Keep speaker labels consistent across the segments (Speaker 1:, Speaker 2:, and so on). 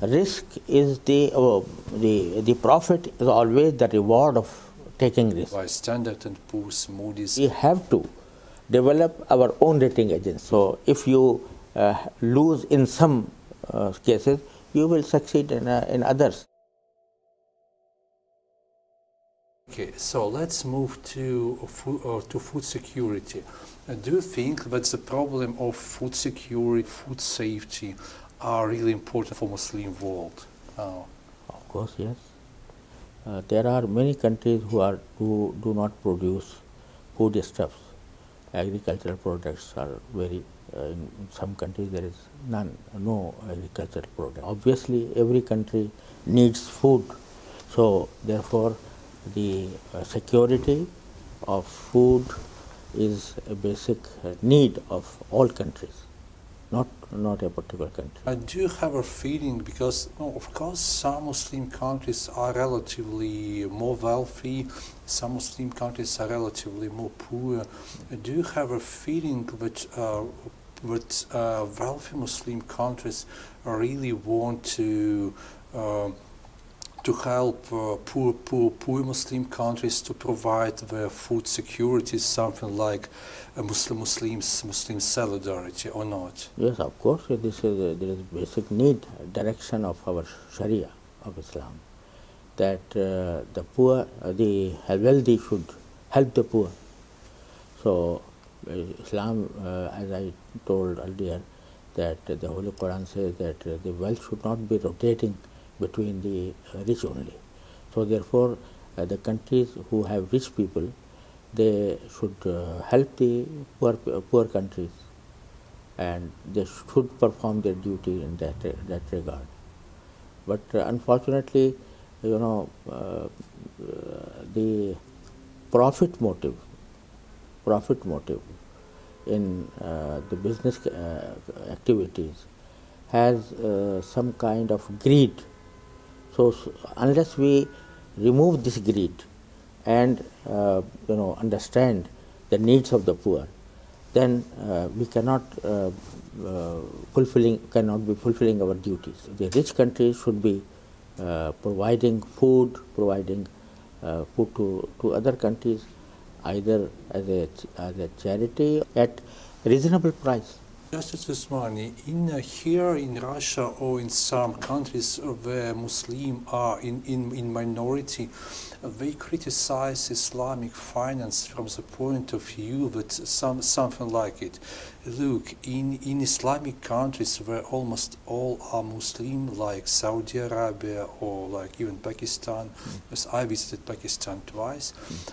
Speaker 1: risk is the profit is always the reward of taking risk.
Speaker 2: By Standard and Poor's, Moody's.
Speaker 1: We have to develop our own rating agency. So if you lose in some cases, you will succeed in others.
Speaker 2: Okay, so let's move to food security. Do you think that the problem of food security, food safety are really important for Muslim world?
Speaker 1: Of course, yes. There are many countries who do not produce foodstuffs. Agricultural products are very, in some countries there is no agricultural product. Obviously, every country needs food. So, therefore, the security of food is a basic need of all countries, not a particular country.
Speaker 2: I do have a feeling, because of course some Muslim countries are relatively more wealthy, some Muslim countries are relatively more poor. Do you have a feeling that wealthy Muslim countries really want to help poor Muslim countries to provide their food security, something like Muslim solidarity, or not?
Speaker 1: Yes, of course, there is basic need, direction of our Sharia of Islam, that the poor, the wealthy should help the poor. So Islam, as I told earlier, that the Holy Quran says that the wealth should not be rotating between the rich only. So therefore, the countries who have rich people, they should help the poor countries, and they should perform their duty in that regard. But unfortunately, the profit motive in the business activities has some kind of greed. So unless we remove this greed and understand the needs of the poor, then we cannot be fulfilling our duties. The rich countries should be providing food to other countries, either as a charity at reasonable price.
Speaker 2: Justice Usmani, here in Russia or in some countries where Muslims are in minority, they criticize Islamic finance from the point of view that something like it. Look, in Islamic countries where almost all are Muslim, like Saudi Arabia or like even Pakistan, because I visited Pakistan twice,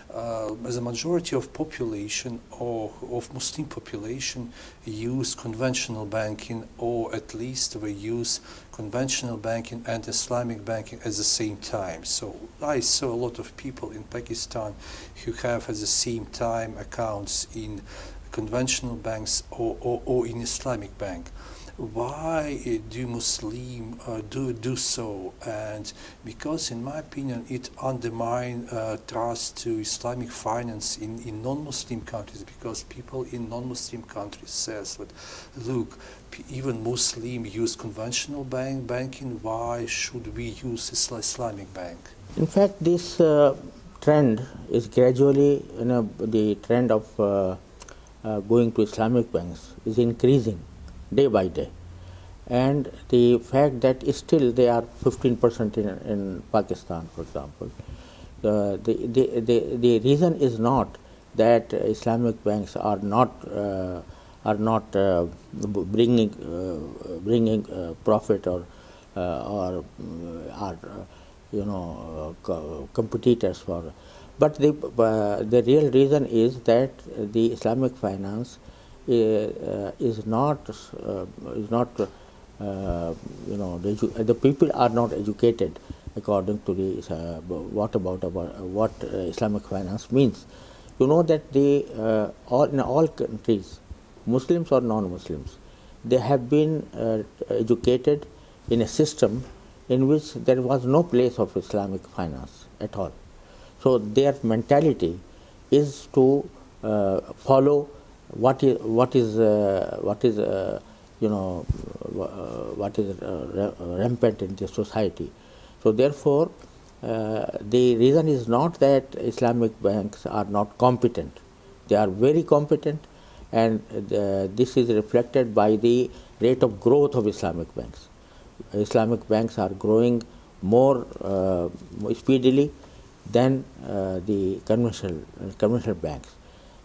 Speaker 2: the majority of population or of Muslim population use conventional banking, or at least they use conventional banking and Islamic banking at the same time. So I saw a lot of people in Pakistan who have at the same time accounts in conventional banks or in Islamic bank. Why do Muslims do so? And because in my opinion it undermines trust to Islamic finance in non-Muslim countries, because people in non-Muslim countries says that, look, even Muslims use conventional banking, why should we use Islamic bank?
Speaker 1: In fact, this trend is gradually, the trend of going to Islamic banks is increasing day by day, and the fact that still they are 15% in Pakistan, for example, the reason is not that Islamic banks are not bringing profit or are competitors for. But the real reason is that the Islamic finance is not the people are not educated according to the what Islamic finance means. You know that in all countries, Muslims or non-Muslims, they have been educated in a system in which there was no place of Islamic finance at all. So their mentality is to follow what is what is rampant in the society. So therefore, the reason is not that Islamic banks are not competent. They are very competent, and this is reflected by the rate of growth of Islamic banks. Islamic banks are growing more speedily than the conventional banks,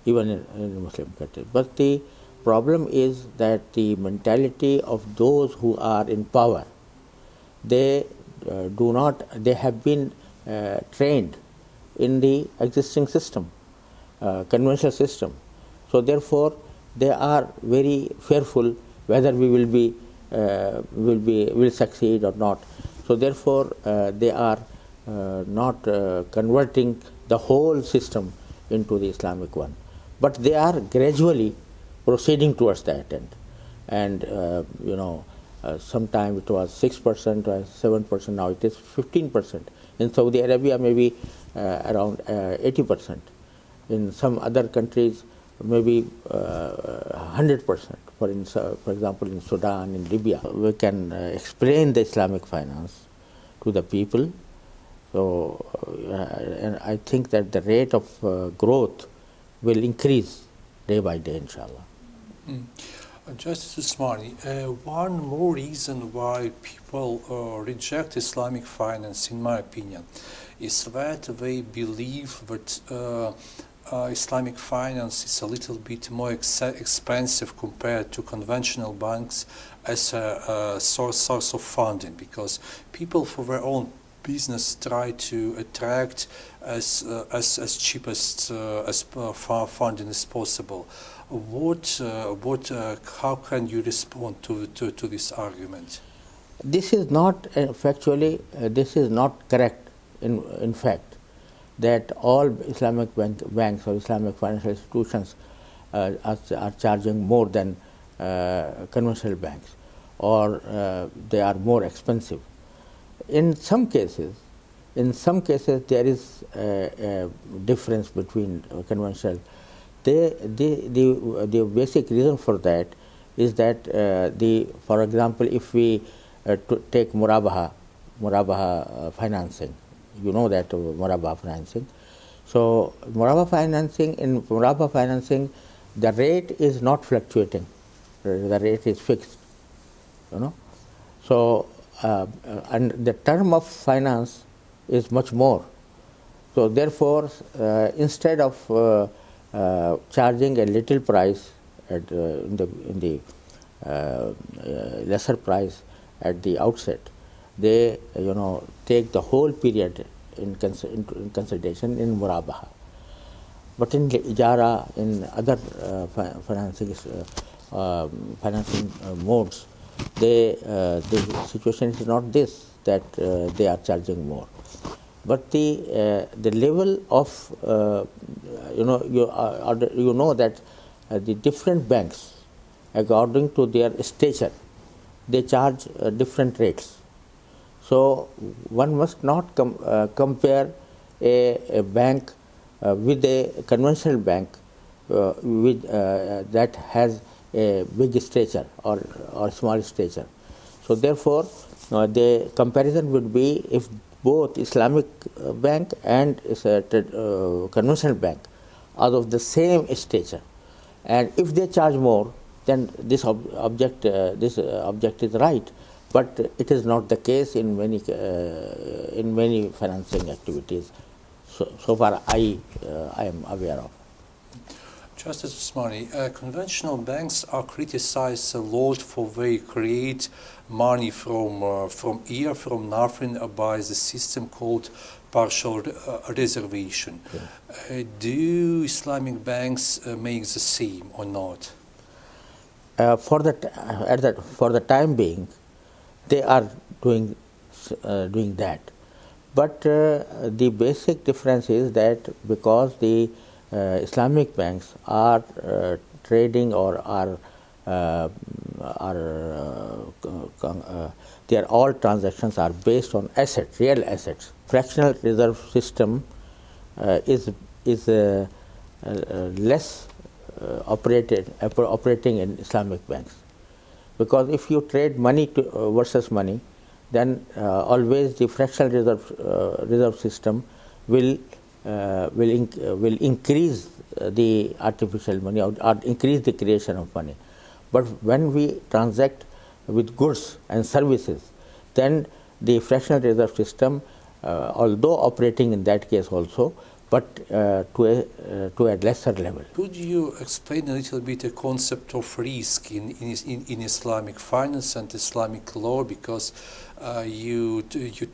Speaker 1: even in Muslim countries. But the problem is that the mentality of those who are in power, they have been trained in the existing system, conventional system. So therefore, they are very fearful whether we will succeed or not. So therefore, they are not converting the whole system into the Islamic one, but they are gradually proceeding towards that end. And sometime it was 6% or 7%. Now it is 15%. In Saudi Arabia, maybe around 80%. In some other countries, maybe 100%. For example, in Sudan, in Libya, we can explain the Islamic finance to the people. So, and I think that the rate of growth will increase day by day, inshallah.
Speaker 2: Justice Usmani, one more reason why people reject Islamic finance, in my opinion, is that they believe that Islamic finance is a little bit more expensive compared to conventional banks as a source of funding, because people for their own business try to attract as cheapest funding as possible. How can you respond to this argument?
Speaker 1: This is not factually. This is not correct. In fact, that all Islamic banks or Islamic financial institutions are charging more than conventional banks, or they are more expensive. In some cases, there is a difference between conventional. The basic reason for that is that for example, if we take murabaha financing, you know that murabaha financing. So murabaha financing, the rate is not fluctuating. The rate is fixed. So and the term of finance is much more. So therefore, instead of charging a little price in the lesser price at the outset, they take the whole period in consideration in murabaha. But in ijara, in other financing modes, the situation is not this, that they are charging more. But the level of you know that the different banks, according to their stature, they charge different rates. So one must not compare a bank with a conventional bank that has a big stature or small stature. So therefore, the comparison would be if both Islamic bank and conventional bank are of the same stature, and if they charge more, then this object is right. But it is not the case in many financing activities. So far, I am aware of.
Speaker 2: Justice Usmani, conventional banks are criticized a lot for they create money from nothing by the system called partial reservation. Yeah. Do Islamic banks make the same or not?
Speaker 1: For the time being, they are doing that. But the basic difference is that because the Islamic banks are trading or are their all transactions are based on real assets. Fractional reserve system is less operating in Islamic banks, because if you trade money versus money, then always the fractional reserve system will increase the artificial money or increase the creation of money. But when we transact with goods and services, then the fractional reserve system, although operating in that case also, but to a lesser level.
Speaker 2: Could you explain a little bit the concept of risk in Islamic finance and Islamic law? Because you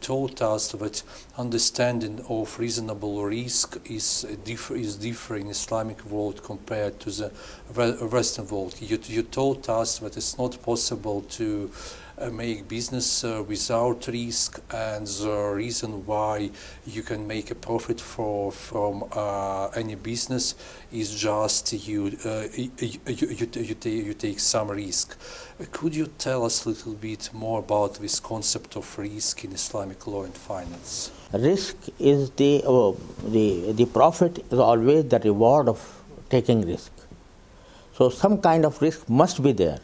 Speaker 2: told us that understanding of reasonable risk is different in Islamic world compared to the Western world. You told us that it's not possible to make business without risk, and the reason why you can make a profit from any business is just you take some risk. Could you tell us a little bit more about this concept of risk in Islamic law and finance?
Speaker 1: Risk is the profit is always the reward of taking risk. So some kind of risk must be there,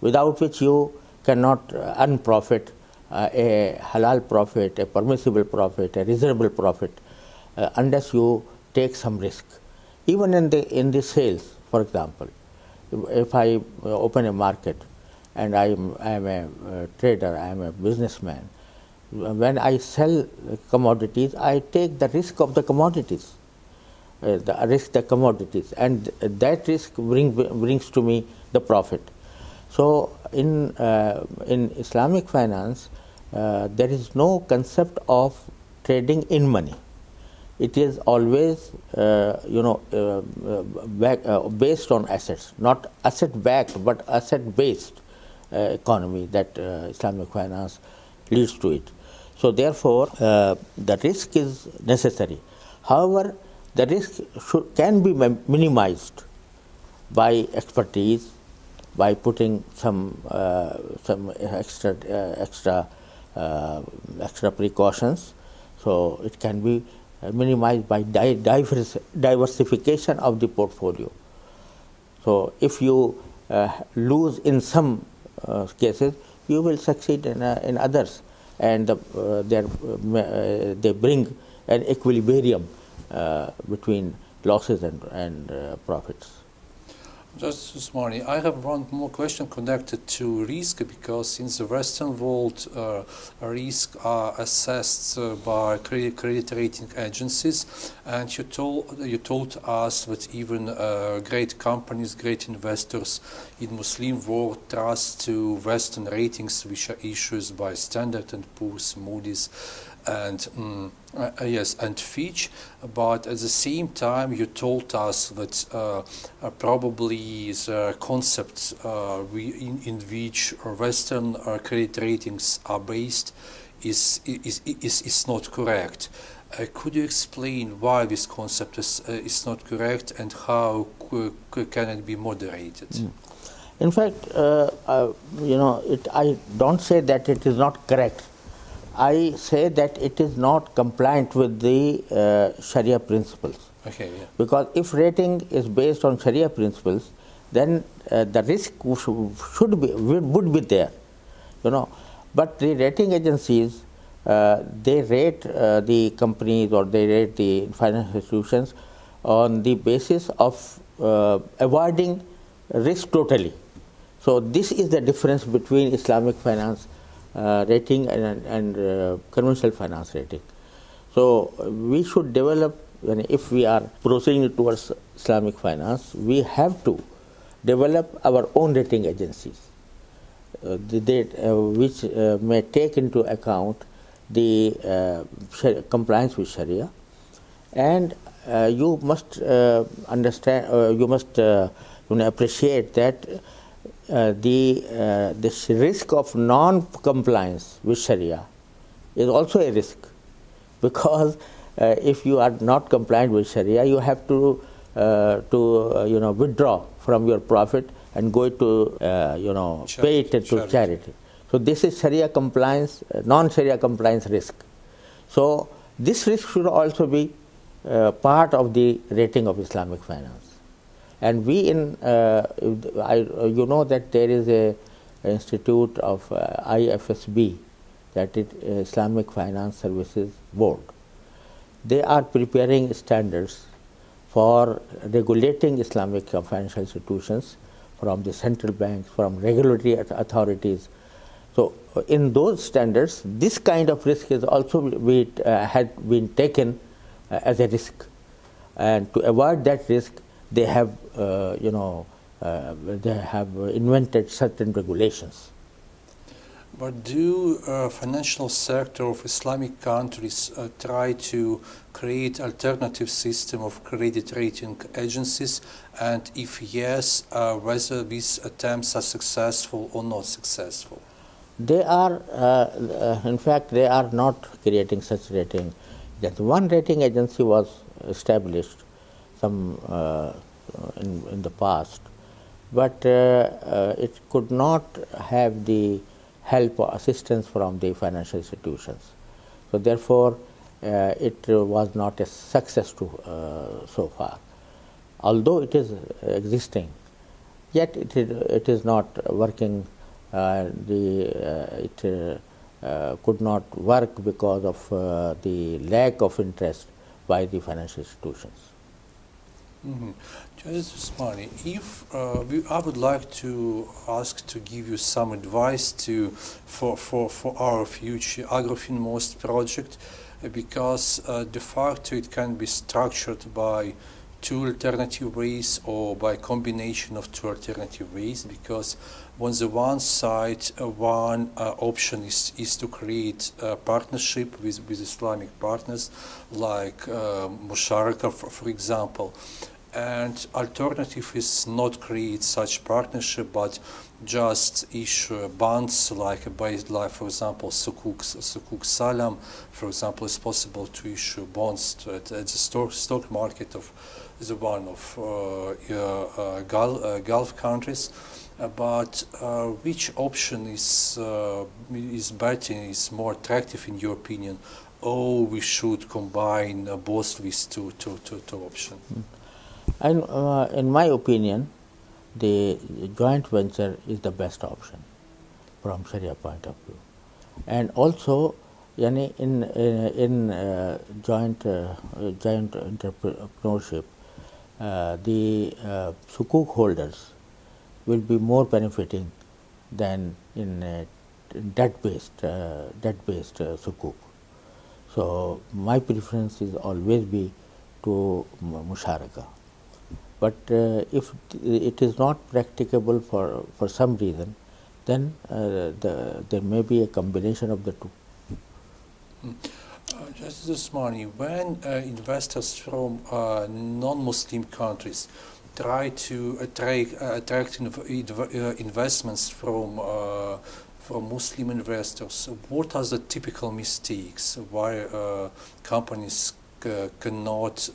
Speaker 1: without which you cannot earn profit, a halal profit, a permissible profit, a reasonable profit, unless you take some risk. Even in the sales, for example, if I open a market and I am a trader, I am a businessman, when I sell commodities, I take the risk of the commodities, and that risk brings to me the profit. So in Islamic finance, there is no concept of trading in money. It is always based on assets, not asset backed but asset based economy that Islamic finance leads to it. So therefore the risk is necessary. However, the risk can be minimized by expertise, by putting some extra precautions. So it can be minimized by diversification of the portfolio. So if you lose in some cases, you will succeed in others, and they bring an equilibrium between losses and profits.
Speaker 2: Just Usmani, I have one more question connected to risk, because in the Western world, risk are assessed by credit rating agencies, and you told us that even great companies, great investors in Muslim world trust to Western ratings, which are issued by Standard & Poor's, Moody's, and and Fitch. But at the same time, you told us that probably the concepts in which Western credit ratings are based is not correct. Could you explain why this concept is not correct, and how can it be moderated?
Speaker 1: In fact, I don't say that it is not correct. I say that it is not compliant with the Sharia principles.
Speaker 2: Okay, yeah.
Speaker 1: Because if rating is based on Sharia principles, then the risk would be there, But the rating agencies, they rate the companies, or they rate the financial institutions on the basis of avoiding risk totally. So this is the difference between Islamic finance rating and conventional finance rating. So we should develop, if we are proceeding towards Islamic finance, we have to develop our own rating agencies, which may take into account the compliance with Sharia. And you must understand, you must appreciate that the risk of non-compliance with Sharia is also a risk, because if you are not compliant with Sharia, you have to withdraw from your profit and go to pay it to charity. So this is Sharia compliance, non-Sharia compliance risk. So this risk should also be part of the rating of Islamic finance. And we that there is institute of IFSB, that is Islamic Finance Services Board. They are preparing standards for regulating Islamic financial institutions from the central banks, from regulatory authorities. So, in those standards, this kind of risk is also had been taken as a risk, and to avoid that risk, they have invented certain regulations.
Speaker 2: But do financial sector of Islamic countries try to create alternative system of credit rating agencies, and if yes, whether these attempts are successful or not successful?
Speaker 1: They are, in fact, they are not creating such rating. That one rating agency was established in the past, but it could not have the help or assistance from the financial institutions. So therefore, it was not a success so far. Although it is existing, yet it is not working. It could not work because of the lack of interest by the financial institutions.
Speaker 2: Justice Usmani, if I would like to ask to give you some advice for our future AgroFinMost project, because de facto it can be structured by two alternative ways or by combination of two alternative ways, because on the one side, one option is to create a partnership with Islamic partners like Musharaka, for example. And alternative is not create such partnership, but just issue bonds like for example, Sukuk Salam. For example, it's possible to issue bonds at the stock market of the one of Gulf countries. But which option is better, is more attractive in your opinion, or we should combine both these two options?
Speaker 1: And in my opinion, the joint venture is the best option from Sharia point of view. And also, in joint entrepreneurship, the sukuk holders will be more benefiting than in debt-based sukuk. So my preference is always be to musharaka. But if it is not practicable for some reason, then there may be a combination of the two.
Speaker 2: Justice Usmani, when investors from non-Muslim countries try to attract investments from Muslim investors, what are the typical mistakes why companies cannot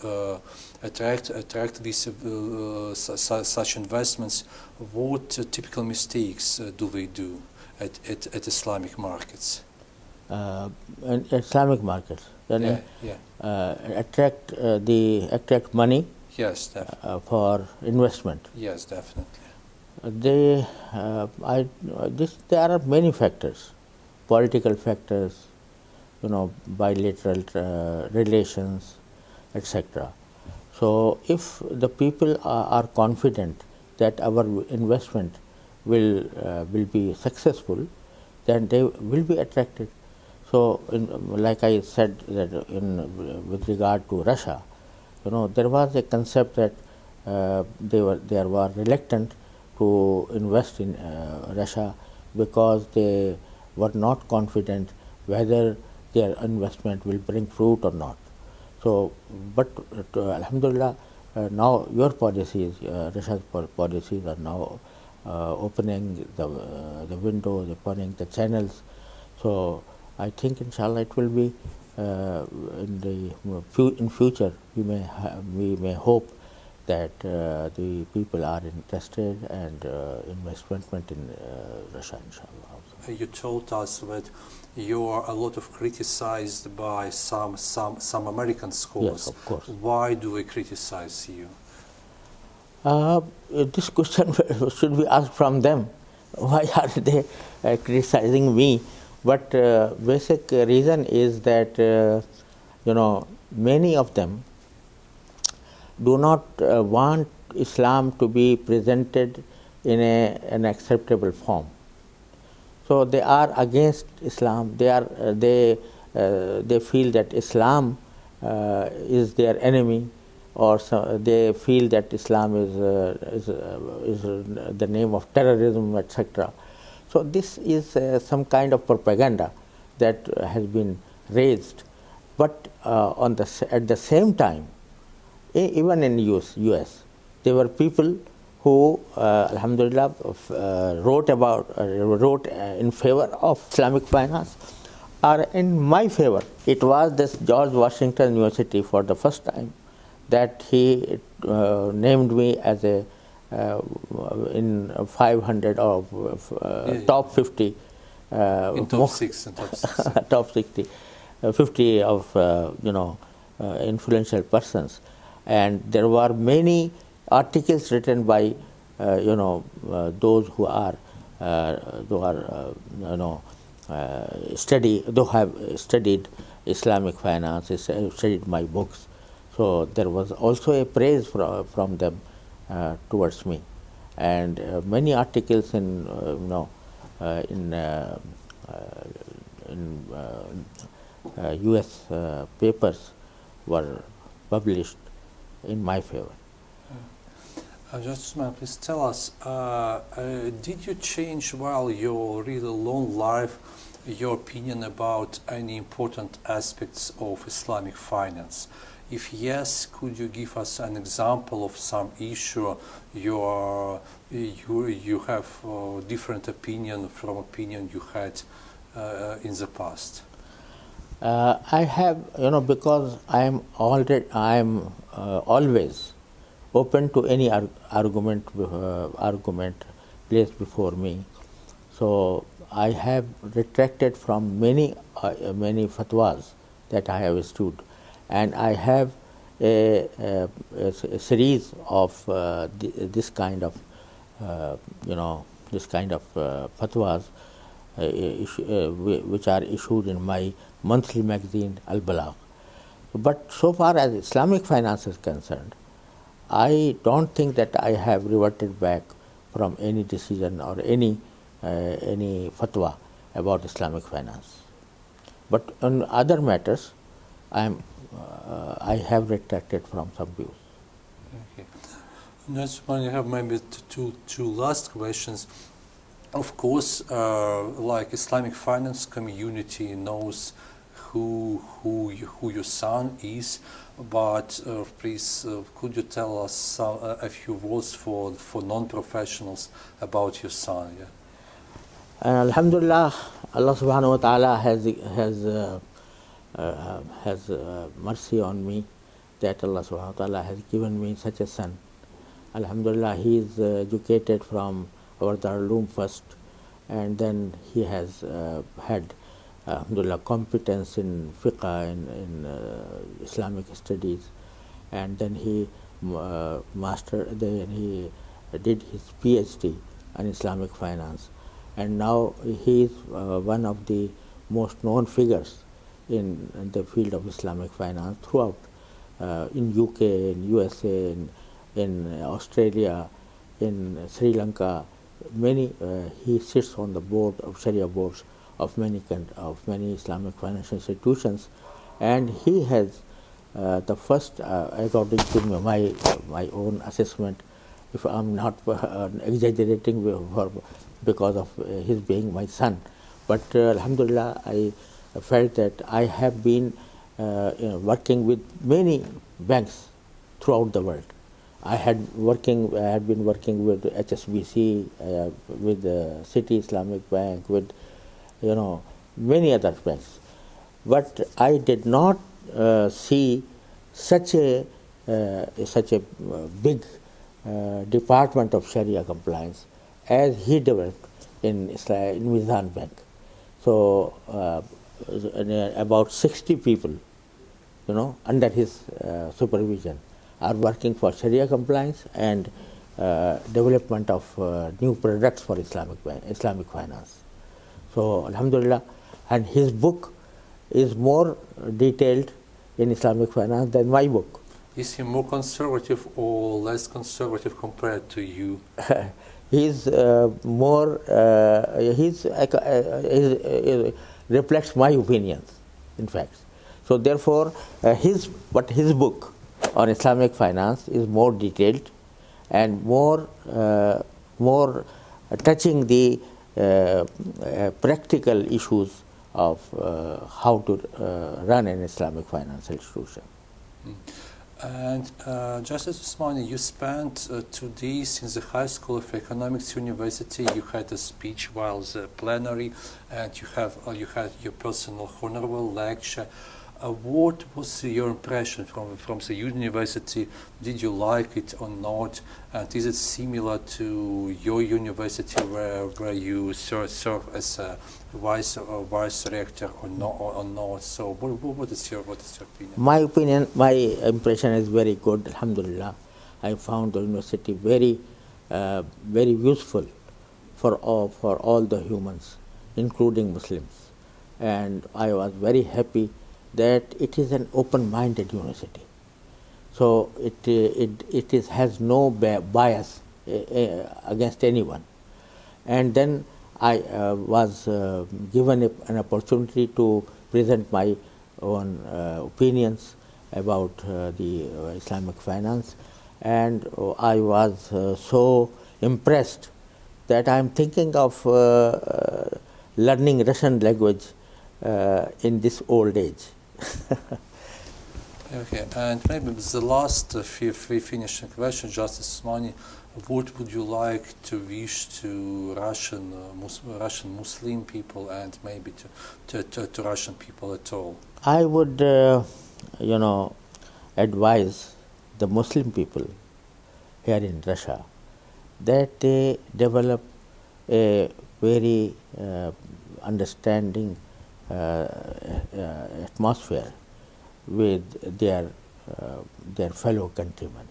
Speaker 2: attract these such investments? What typical mistakes do they do at Islamic markets?
Speaker 1: In Islamic markets, attract money.
Speaker 2: Yes, definitely.
Speaker 1: For investment.
Speaker 2: Yes, definitely.
Speaker 1: There are many factors, political factors, bilateral relations, etc. So, if the people are confident that our investment will be successful, then they will be attracted. So, like I said, that with regard to Russia, there was a concept that they were reluctant to invest in Russia because they were not confident whether their investment will bring fruit or not. So, but alhamdulillah, now your policies, Russia's policies are now opening the windows, opening the channels. So, I think inshallah it will be in future we may hope that the people are interested and investment in Russia, inshallah.
Speaker 2: You told us that you are a lot of criticized by some American scholars.
Speaker 1: Yes, of course.
Speaker 2: Why do they criticize you?
Speaker 1: This question should be asked from them. why are they criticizing me? But basic reason is that many of them do not want Islam to be presented in an acceptable form. So they are against Islam. They feel that Islam is their enemy, or they feel that Islam is the name of terrorism, etc. So this is some kind of propaganda that has been raised. But at the same time, even in US, there were people who, alhamdulillah, wrote in favor of Islamic finance, or in my favor. It was this George Washington University for the first time that he named me as a in 500 of top 50
Speaker 2: in top 6 and top 6
Speaker 1: top 60 50 of influential persons, and there were many articles written by those who have studied Islamic finance, studied my books. So there was also a praise from them towards me, and many articles in US papers were published in my favor.
Speaker 2: Just please tell us, did you change while your really long life your opinion about any important aspects of Islamic finance? If yes, could you give us an example of some issue you have different opinion from opinion you had in the past?
Speaker 1: I have, because I am always open to any argument placed before me. So I have retracted from many fatwas that I have issued, and I have a series of this kind of fatwas which are issued in my monthly magazine Al Balagh. But so far as Islamic finance is concerned, I don't think that I have reverted back from any decision or any fatwa about Islamic finance. But on other matters, I have retracted from some views.
Speaker 2: Okay. Next one, you have maybe two last questions. Of course, like Islamic finance community knows who your son is, but please could you tell us a few words for non-professionals about your son? Yeah?
Speaker 1: Alhamdulillah, Allah subhanahu wa ta'ala has mercy on me, that Allah subhanahu wa ta'ala has given me such a son. Alhamdulillah, he is educated from our Darul Uloom first, and then he has had alhamdulillah competence in fiqh, in Islamic studies, and then he did his PhD in Islamic finance, and now he is one of the most known figures in the field of Islamic finance throughout, in UK, in USA, in Australia, in Sri Lanka. He sits on the board of Sharia boards of many Islamic financial institutions, and he has the first, according to my own assessment, if I'm not exaggerating because of his being my son, but alhamdulillah, I felt that I have been working with many banks throughout the world. I had been working with HSBC, with City Islamic Bank, with many other banks, but I did not see such a big department of Sharia compliance as he developed in Mizan Bank. So about 60 people, under his supervision, are working for Sharia compliance, and development of new products for Islamic finance. So alhamdulillah, and his book is more detailed in Islamic finance than my book.
Speaker 2: Is he more conservative or less conservative compared to you?
Speaker 1: He's more, reflects my opinions, in fact. So therefore, his book on Islamic finance is more detailed and more touching the practical issues of how to run an Islamic financial institution.
Speaker 2: And Justice Usmani, you spent 2 days in the High School of Economics University. You had a speech while the plenary, and you had your personal honorable lecture. What was your impression from the university? Did you like it or not? And is it similar to your university where you serve as a vice rector or not? So what is your opinion?
Speaker 1: My impression is very good. Alhamdulillah, I found the university very useful for all the humans, including Muslims, and I was very happy that it is an open-minded university. So it has no bias against anyone. And then I was given an opportunity to present my own opinions about the Islamic finance, and I was so impressed that I am thinking of learning Russian language in this old age.
Speaker 2: Okay, and maybe the last finishing question, Justice Usmani, what would you like to wish to Russian Muslim people and maybe to Russian people at all?
Speaker 1: I would, advise the Muslim people here in Russia that they develop a very understanding atmosphere with their fellow countrymen,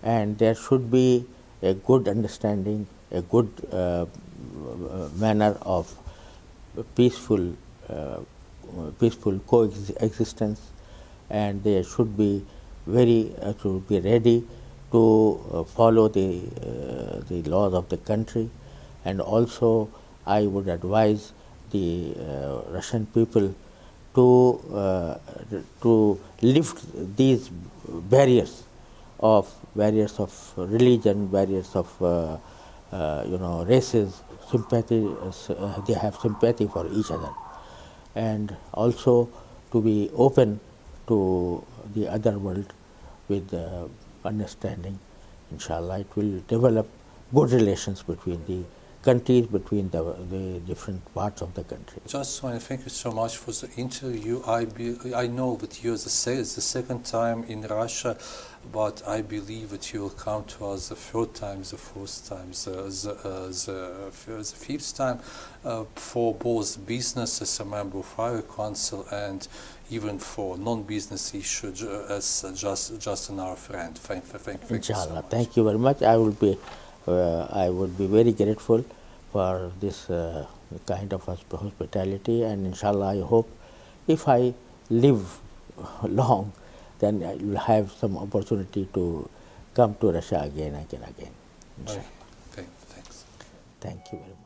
Speaker 1: and there should be a good understanding, a good manner of peaceful coexistence, and they should be ready to follow the laws of the country. And also I would advise the Russian people to lift these barriers of religion, barriers of races, sympathy. They have sympathy for each other, and also to be open to the other world with understanding. Inshallah, it will develop good relations between the countries, between the different parts of the country.
Speaker 2: Just want to thank you so much for the interview. I know that you're the second time in Russia, but I believe that you will come to us the third time, the fourth time, the fifth time, for both business as a member of our council and even for non-business issues as just our friend. Thank you.
Speaker 1: Inshallah,
Speaker 2: so much.
Speaker 1: Thank you very much. I would be very grateful for this kind of hospitality, and inshallah I hope if I live long, then I will have some opportunity to come to Russia again.
Speaker 2: Okay. Thanks.
Speaker 1: Thank you very much.